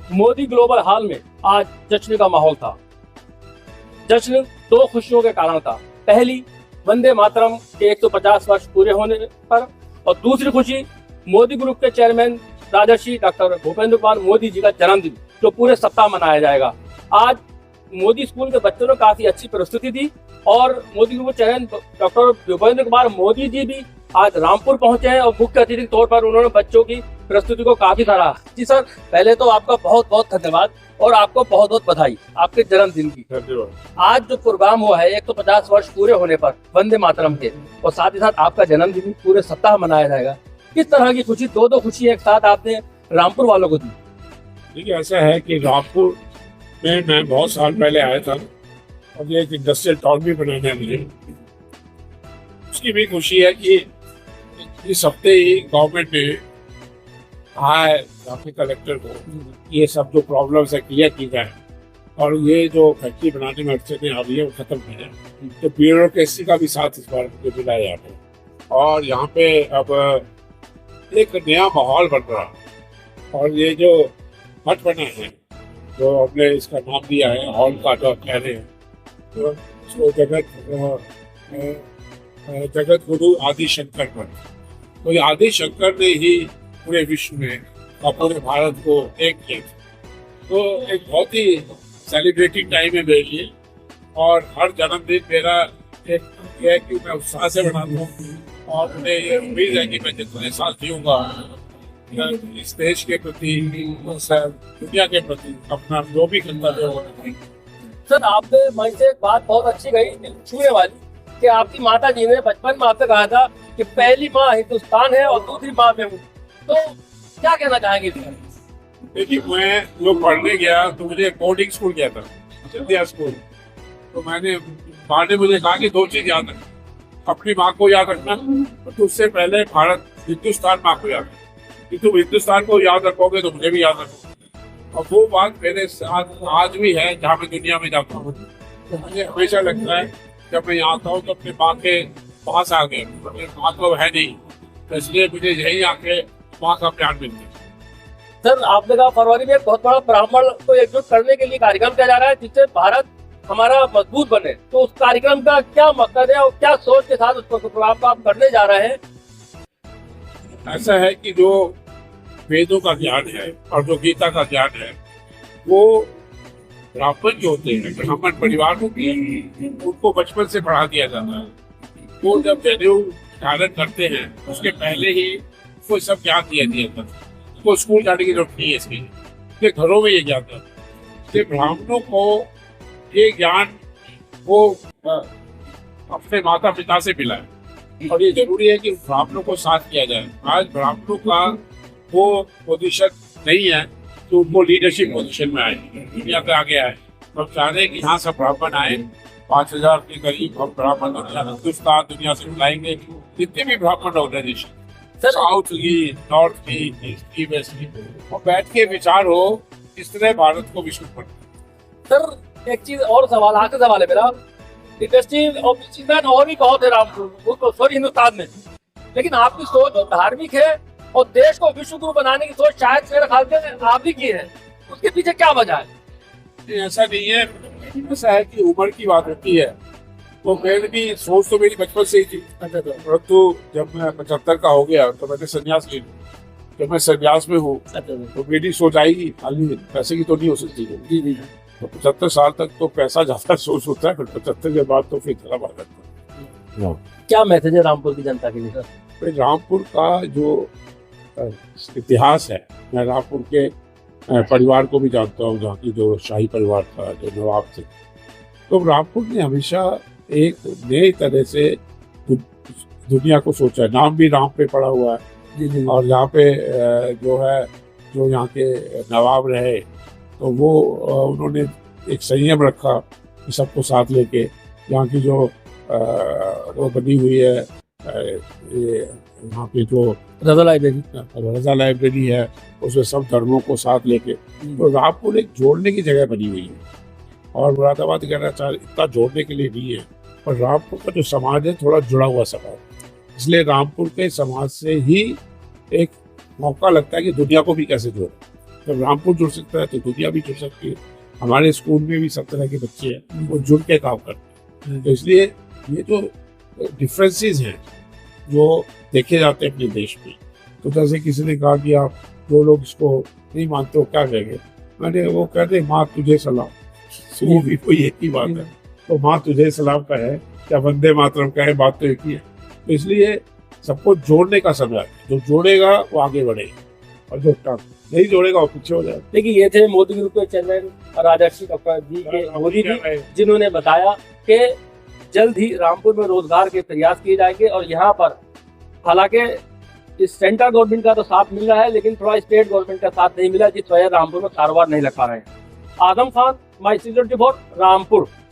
Modi global hall में आज जश्न का माहौल था। जश्न दो खुशियों के कारण था। पहली, वंदे मातरम के 150 वर्ष पूरे होने पर, और दूसरी खुशी मोदी ग्रुप के चेयरमैन राजर्षि डॉक्टर भूपेंद्र कुमार मोदी जी का जन्मदिन जो पूरे सप्ताह मनाया जाएगा। आज मोदी स्कूल के बच्चों ने काफी अच्छी प्रस्तुति दी और मोदी ग्रुप के चेयरमैन डॉक्टर भूपेंद्र कुमार मोदी जी भी आज रामपुर पहुंचे हैं और मुख्य अतिथि के तौर पर उन्होंने बच्चों की प्रस्तुति को काफी सराहा। जी सर, पहले तो आपका बहुत बहुत धन्यवाद और आपको बहुत बहुत बधाई आपके जन्मदिन की। आज जो प्रोग्राम हुआ है 150 वर्ष पूरे होने पर वंदे मातरम के, और साथ ही साथ आपका जन्मदिन पूरे सप्ताह मनाया जाएगा। किस तरह की खुशी, दो खुशी एक साथ आपने रामपुर वालों को दी? देखिए, ऐसा है कि रामपुर में मैं बहुत साल पहले आया था और ये एक इंडस्ट्रियल टाउन भी बनाना है मुझे। उसकी भी खुशी है कि इस हफ्ते ही गवर्नमेंट ने कहा है अपने कलेक्टर को ये सब जो प्रॉब्लम्स है क्लियर की जाए और ये जो फैक्ट्री बनाने में अड़चने आ रही है वो खत्म की जाए। तो ब्यूरोक्रेसी का भी साथ इस बार मुझे मिला है यहाँ पे, और यहाँ पे अब एक नया माहौल बन रहा है। और ये जो हट बना है, जो हमने इसका नाम दिया है हॉल का, जो कह रहे हैं, तो उसको जगत गुरु आदि शंकर पर, तो ये आदि शंकर ने ही पूरे विश्व में और पूरे भारत को एक किया था। तो एक बहुत ही सेलिब्रेटिंग टाइम है मेरे लिए, और हर जन्मदिन मेरा एक है कि मैं उत्साह से मनाता हूँ और मुझे ये उम्मीद है कि मैं जितने साल जीऊँगा इस देश के प्रति, दुनिया के प्रति अपना जो भी कर्तव्य है। सर, आपने मन से एक बात बहुत अच्छी कही, छूने वाली, कि आपकी माता जी ने बचपन में आपसे कहा था कि पहली माँ हिंदुस्तान है और दूसरी माँ मैं हूँ। तो क्या कहना चाहेंगे? देखिए, मैं जो पढ़ने गया तो मुझे बोर्डिंग स्कूल गया था, चंदिया स्कूल। तो मैंने माँ ने मुझे कहा कि दो चीज याद रखना, अपनी माँ को याद रखना और उससे पहले भारत हिंदुस्तान माँ को याद रखना। कि तुम हिंदुस्तान को याद रखोगे तो मुझे भी याद रखोगे। और वो बात मेरे साथ आज भी है जहाँ मैं दुनिया में जाता हूँ। तो मुझे हमेशा लगता है जब मैं यहाँ आता हूँ तो अपनी माँ के पास आ गए, मेरी माँ तो है नहीं, तो इसलिए मुझे यही आके माँ का प्यार मिलता है। सर, आपने कहा फरवरी में एक बहुत बड़ा ब्राह्मण को एकजुट करने के लिए कार्यक्रम किया जा रहा है जिससे भारत हमारा मजबूत बने। तो उस कार्यक्रम का क्या मकसद है और क्या सोच के साथ उस प्रोग्राम को आप करने जा रहे हैं? ऐसा है कि जो वेदों का ज्ञान है और जो गीता का ज्ञान है वो ब्राह्मण जो होते हैं, ब्राह्मण परिवार होती है, उनको बचपन से पढ़ा दिया जाता है। वो जब जनेऊ धारण करते हैं उसके पहले ही उसको सब ज्ञान दिया जाता है। उसको स्कूल जाने की जरूरत नहीं है, इसके घरों में ये ज्ञान है। तो ब्राह्मणों को ये ज्ञान वो अपने माता पिता से मिला है और ये जरूरी है कि ब्राह्मणों को साथ किया जाए। आज ब्राह्मणों का वो पोजीशन नहीं है तो उनको लीडरशिप पोजीशन में आए, दुनिया पे आगे आए। हम चाह रहे हैं कि यहाँ सब ब्राह्मण आए, 5000 के करीब हम ब्राह्मण हिंदुस्तान दुनिया से बुलाएंगे, जितने भी ब्राह्मण ऑर्गेनाइजेशन, साउथ की, नॉर्थ की, ईस्ट की, वेस्ट की, और बैठ के विचार हो इस तरह भारत को विश्व पर। सर, एक चीज और सवाल, आखिरी सवाल है मेरा। इंडस्ट्री और बिजनेसमैन और भी बहुत है रामपुर, सॉरी हिंदुस्तान में, लेकिन आपकी सोच धार्मिक है और देश को विश्व गुरु बनाने की सोच शायद मेरे ख्याल से आप ही की है। उसके पीछे क्या वजह है? ऐसा नहीं है, ऐसा है कि उम्र की बात होती है। तो मेरी भी सोच तो मेरी बचपन से ही थी, परंतु जब मैं 75 का हो गया तो मैंने संन्यास ले लिया। जब मैं संन्यास में हूँ तो मेरी सोच आएगी, खाली पैसे की तो नहीं हो सकती। तो 75 साल तक तो पैसा ज्यादा सोच होता है, फिर 75 के बाद तो फिर थोड़ा बात करता है। क्या मैसेज है रामपुर की जनता के लिए सर? रामपुर का जो इतिहास है, मैं रामपुर के परिवार को भी जानता हूँ, जहाँ की जो शाही परिवार था, जो नवाब थे। तो रामपुर ने हमेशा एक नए तरह से दुनिया को सोचा है। नाम भी राम पे पड़ा हुआ है और यहाँ पे जो है, जो यहाँ के नवाब रहे तो वो उन्होंने एक संयम रखा कि सबको साथ लेके। यहाँ की जो वो बनी हुई है यहाँ पे जो रजा लाइब्रेरी है, उसमें सब धर्मों को साथ लेके, तो रामपुर एक जोड़ने की जगह बनी हुई है। और मुरादाबाद कहना चाह इतना जोड़ने के लिए नहीं है, और रामपुर का जो समाज है थोड़ा जुड़ा हुआ समाज, इसलिए रामपुर के समाज से ही एक मौका लगता है कि दुनिया को भी कैसे जोड़े। जब रामपुर जुड़ सकता है तो दुनिया भी जुड़ सकती है। हमारे स्कूल में भी सब तरह के बच्चे हैं, वो जुड़ के काम करते हैं। तो इसलिए ये जो डिफरेंसेस हैं जो देखे जाते हैं अपने देश में, तो जैसे किसी ने कहा कि आप जो लोग इसको नहीं मानते हो क्या कहेंगे, मैंने वो कहते माँ तुझे सलाम, वो भी कोई एक ही बात है। तो माँ तुझे सलाम का है क्या वंदे मातरम का है, बात तो एक ही है। तो इसलिए सबको जोड़ने का समय है, जो जोड़ेगा वो आगे बढ़ेगा और जो नहीं जोड़ेगा वो पीछे हो जाएगा। देखिए ये थे मोदी ग्रुप के चेयरमैन राजर्षि डॉक्टर जी के मोदी जी, जिन्होंने बताया कि जल्द ही रामपुर में रोजगार के प्रयास किए जाएंगे। और यहाँ पर हालांकि इस सेंट्रल गवर्नमेंट का तो साथ मिल रहा है, लेकिन थोड़ा स्टेट गवर्नमेंट का साथ नहीं मिला, जिस वजह रामपुर में कारोबार नहीं लग पा रहे हैं। आजम खान, माई 324 रामपुर।